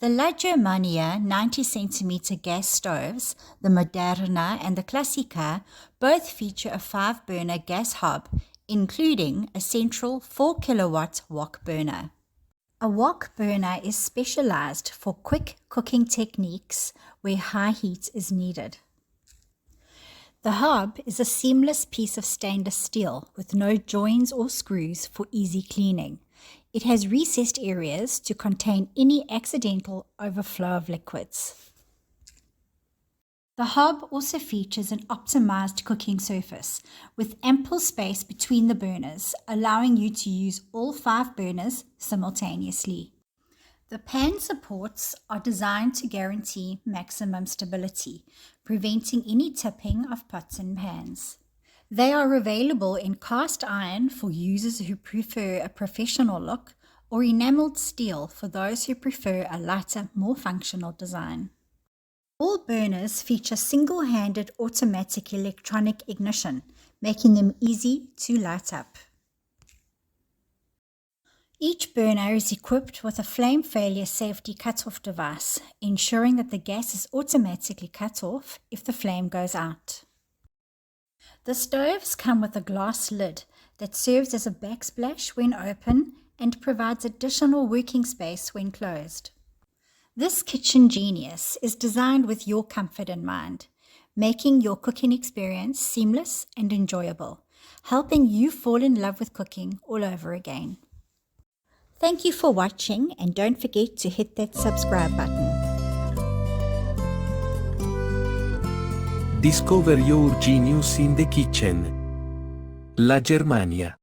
The La Germania 90cm gas stoves, the Moderna and the Classica, both feature a 5-burner gas hob, including a central 4 kilowatt wok burner. A wok burner is specialized for quick cooking techniques where high heat is needed. The hob is a seamless piece of stainless steel with no joins or screws for easy cleaning. It has recessed areas to contain any accidental overflow of liquids. The hob also features an optimized cooking surface with ample space between the burners, allowing you to use all 5 burners simultaneously. The pan supports are designed to guarantee maximum stability, preventing any tipping of pots and pans. They are available in cast iron for users who prefer a professional look, or enameled steel for those who prefer a lighter, more functional design. All burners feature single-handed automatic electronic ignition, making them easy to light up. Each burner is equipped with a flame failure safety cutoff device, ensuring that the gas is automatically cut off if the flame goes out. The stoves come with a glass lid that serves as a backsplash when open and provides additional working space when closed. This kitchen genius is designed with your comfort in mind, making your cooking experience seamless and enjoyable, helping you fall in love with cooking all over again. Thank you for watching, and don't forget to hit that subscribe button. Discover your genius in the kitchen. La Germania.